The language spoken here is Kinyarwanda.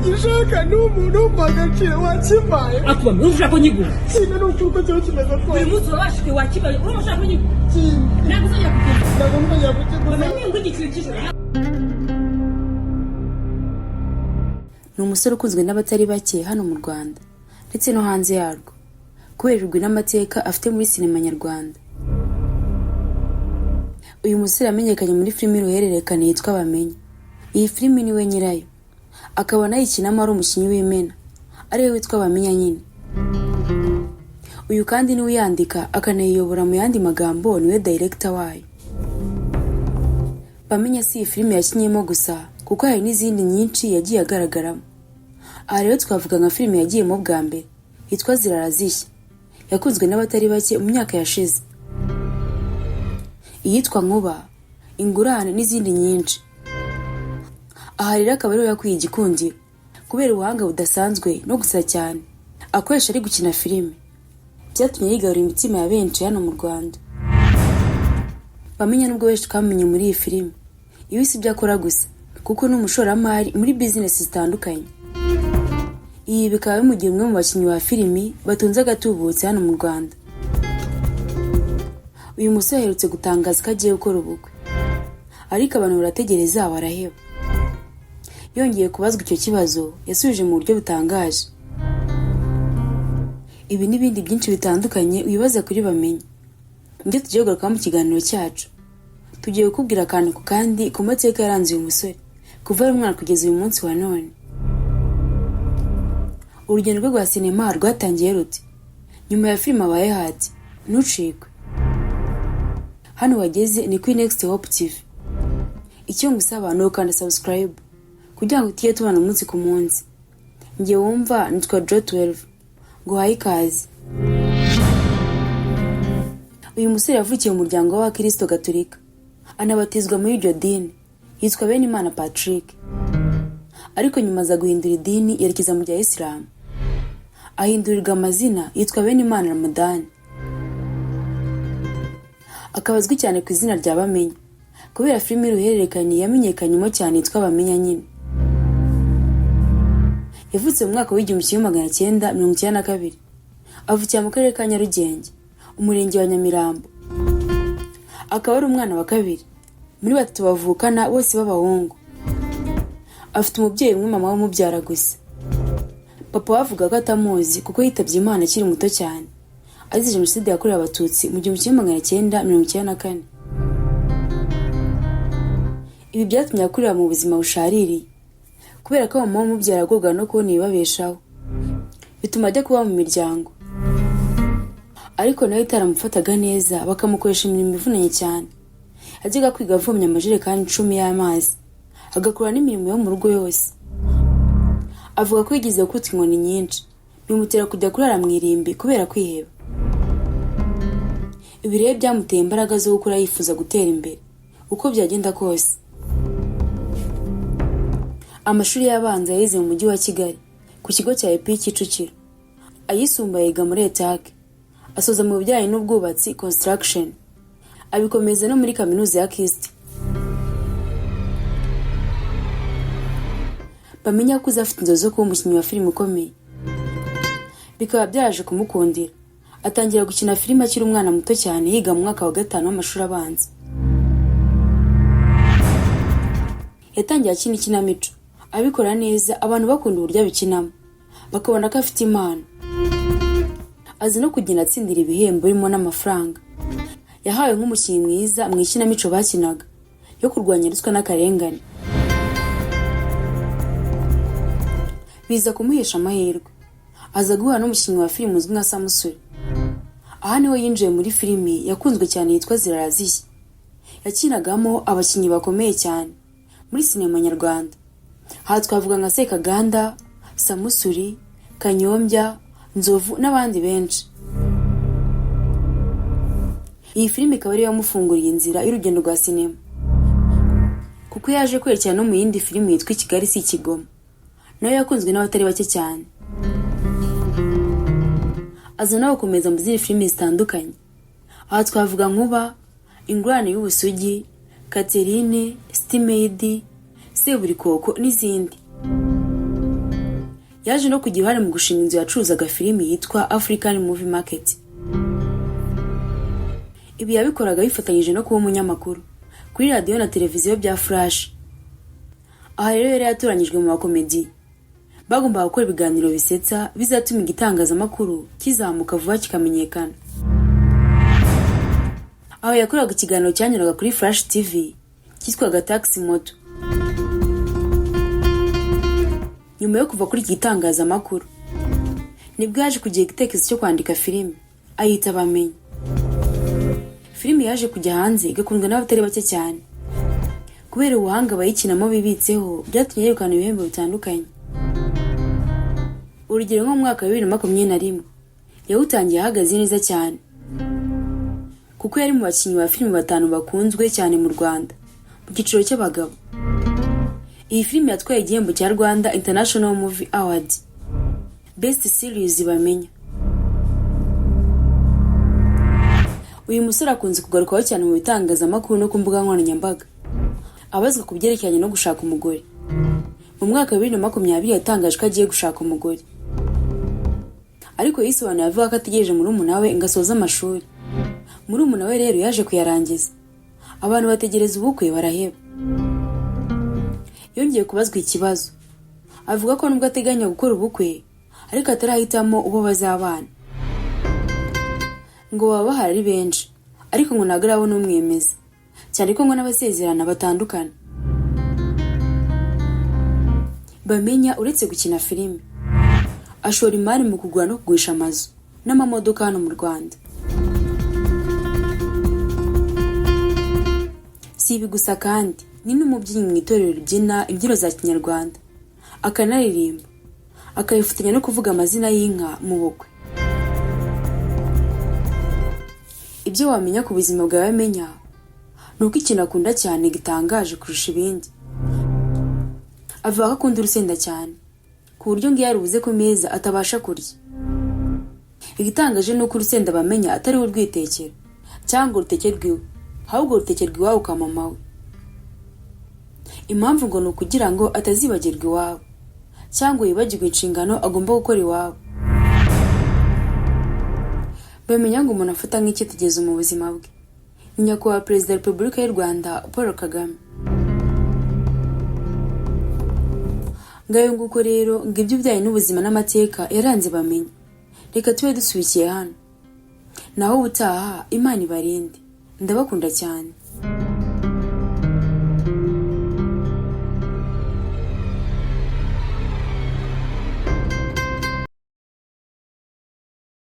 Gishaka n'umuntu magaciro wakimaye akubamye ushaka nyigo kino n'ukuko cyo kimeze ko uyu munsi wabashike wakimaye urashaka nyigo ntabwo yakugenda ni umusore ukunzwe n'abatari bake hano mu Rwanda ndetse no hanze yarwo kubera urwi n'amateka afite muri sinema nyarwanda. Uyu musore amenyekanye muri filimi y'uruhererekane yitwa Bamenya. Iyi filimi ni we nyirayo, akaba nayikinamo ari umukinnyi w'imena ariwe witwa Bamenya nyine. Uyu kandi ni uyandika akanayiyobora mu yandi magambo, niwe director wayo. Bamenya si iyi filimi yakinyemo gusa kuko hari n'izindi nyinshi yagiye agaragaramo. Aha rero twavuga nka filimi yagiyemo bwa mbere yitwa Zirarazishya, yakunzwe n'abatari bake mu myaka yashize. Iyitwa Nkuba, Ingurane n'izindi nyinshi. Aha rero akaba ariwe yakwiye igikundiro kubera ubuhanga budasanzwe no gusa cyane akoresha ari gukina filimi, byatumye yigarura imitima ya benshi hano mu Rwanda. Bamenya nubwo benshi twamenye muri iyi filimi, ibi si ibyo akora gusa kuko ni umushoramari muri business zitandukanye. Iyi bikaba bimugira umwe mu bakinnyi ba filimi batunze agatubutse hano mu Rwanda. Uyu musore aherutse gutangaza ko agiye gukora ubukwe, ariko abantu barategereza baraheba. Yongeye kubazwa icyo kibazo yasubije mu buryo butangaje. Ibi n'ibindi byinshi bitandukanye wibaza kuri Bamenya nibyo tugiye kugaruka mu kiganiro cyacu. Tugiye kukubwira akantu ku kandi ku mateka yaranze uyu musore kuva ari umwana kugeza uyu munsi wa none. Urugendo rwe rwa sinema rwatangiye rute? Nyuma ya filime abaye hati ntucikwe. Hano wageze ni kuri Next Hope TV. Icyo ngusaba ni ukanda subscribe kugira ngo tujye tubana umunsi ku munsi. Ngiye wumva nitwa Jo12 ngo hayi ikaze. Uyu musore yavukiye mu muryango wa Kristo Gatolika, anabatizwa muri iryo dini, yitwa Benimana Patrick. Ariko nyuma aza guhindura idini yerekeza mu rya Islam, ahindurirwa amazina yitwa Benimana Ramadani. Akabazwi cyane ku izina rya Bamenya kubera filimi y'uruhererekane yamenyekanyemo cyane yitwa Bamenya nyine. Yavutse mu mwaka w'1992, avukira mu karere ka Nyarugenge, umurenge wa Nyamirambo. Akaba ari umwana wa kabiri muri batatu bavukana bose b'abahungu. Afite umubyeyi umwe, mama w'umubyara gusa. Papa wavuga ko atamuzi kuko yitabye Imana akiri muto cyane azize Jenoside yakorewe Abatutsi mu 1994. Ibi byatumye akurira mu buzima bushaririye kubera ko mama w'umubyara agorwa no kubona ibibabeshaho, bituma ajya kuba mu miryango. Ariko nawe itaramufataga neza, bakamukoresha imirimo ivunanye cyane. Yajyaga kwiga avomya amajerekani 10 y'amazi, agakora n'imirimo yo mu rugo yose. Avuga ko yigize gukutsa inkoni nyinshi, bimutera kujya kurara mu irimbi kubera kwiheba. Ibi rero byamuteye imbaraga zo gukora yifuza gutera imbere uko byagenda kose. Amashuri y'abanza yayize mu mujyi wa Kigali ku kigo cya EP Kicukiro, ayisumbuye yiga muri ETAC, asoza mu bijyanye n'ubwubatsi construction, abikomeza no muri kaminuza ya KIST. Bamenya ko afite inzozi zo kuba umukinnyi wa filime ukomeye, bikaba byaraje kumukundira. Atangira gukina filime akiri umwana muto cyane, yiga mu mwaka wa 5 w'amashuri abanza. Yatangiye akina ikinamico, abikora neza, abantu bakunda uburyo abikinamo, bakabona ko afite impano. Azi no kugenda atsindira ibihembo birimo n'amafaranga. Yahawe nk'umukinnyi mwiza mu ikinamico bakinaga yo kurwanya ruswa n'akarengane. Biza kumuhesha amahirwe, aza guhura n'umukinnyi wa filime uzwi nka Samusuri. Aha niho yinjiye muri filimi yakunzwe cyane yitwa Zirarazishya. Yakinagamo abakinnyi bakomeye cyane muri sinema nyarwanda. Aha twavuga nka Sekaganda, Samusuri, Kanyombya, Nzovu n'abandi benshi. Iyi filimi ikaba ariyo yamufunguriye inzira y'urugendo rwa sinema, kuko yaje kwerekana no mu yindi filimi yitwa Kigali si Kigoma, nayo yakunzwe n'abatari bake cyane. Aza nawe gukomeza mu zindi filimi zitandukanye. Aha twavuga Nkuba, Ingurane y'Ubusugi, Catherine, Stimedi, Seburikoko n'izindi. Yaje no kugira uruhare mu gushinga inzu yacuruzaga filimi yitwa African Movie Market. Ibi yabikoraga bifatanyije no kuba umunyamakuru kuri radio na televiziyo bya Flash. Aha rero yari yatoranyijwe mu bakomedi bagomba gukora ibiganiro bisetsa bizatuma igitangazamakuru kizamuka vuba kikamenyekana. Aho yakoraga ikiganiro cyanyuraga kuri Flash TV cyitwaga Taxi Moto. Nyuma yo kuva kuri iki gitangazamakuru nibwo yaje kugira igitekerezo cyo kwandika filimi ayita Bamenya. Filimi yaje kujya hanze igakundwa n'abatari bake cyane kubera ubuhanga bayikinamo bibitseho byatumye yegukana ibihembo bitandukanye. Urugero nko mu mwaka wa 2021 yawutangiye ahagaze neza cyane kuko yari mu bakinnyi ba filimi 5 bakunzwe cyane mu Rwanda mu giciro cy'abagabo. Iyi filimi yatwaye igihembo cya Rwanda International Movie Award Best Series Bamenya. Uyu musore akunze kugarukaho cyane mu bitangazamakuru no ku mbuga nkoranyambaga abazwa ku byerekeranye no gushaka umugore. Mu mwaka wa 2020 yatangaje ko agiye gushaka umugore, ariko yisobanuye avuga ko ategereje murumuna we ngasoza amashuri. Murumuna we rero yaje kuyarangiza, abantu bategereza ubukwe baraheba. Yongeye kubazwa ikibazo avuga ko nubwo ateganya gukora ubukwe ariko atarahitamo ubo bazabana, ngo baba bahari ari benshi ariko ngo ntabwo arabona umwemeza, cyane ko ngo n'abasezerana batandukana. Bamenya uretse gukina filimi ashora imari mu kugura no kugurisha amazu n'amamodoka hano mu Rwanda. Si ibi gusa kandi ni n'umubyinnyi mu itorero ribyina imbyino za Kinyarwanda, akanaririmba, akayifatanya no kuvuga amazina y'inka mu bukwe. Ibyo wamenya ku buzima bwa Bamenya nuko ikintu akunda cyane gitangaje kurusha ibindi. Avuga ko akunda urusenda cyane ku buryo ngo iyo arubuze ku meza atabasha kurya. Igitangaje nuko urusenda Bamenya atari urwitekera cyangwa urutekerwa iwe, ahubwo rutekerwa iwabo kwa mama we. Impamvu ngo nukugira ngo atazibagirwa iwabo cyangwa yibagirwe inshingano agomba gukora iwabo. Bamenya ngo umuntu afata nk'icyitegererezo mu buzima bwe ni nyakubahwa Perezida wa Repubulika y'u Rwanda Paul Kagame. Ngayo nguko rero ngo ibyo byaye n'ubuzima n'amateka yaranze Bamenya. Reka tube dusubikiye hano, naho ubutaha Imana ibarinde. Ndabakunda cyane.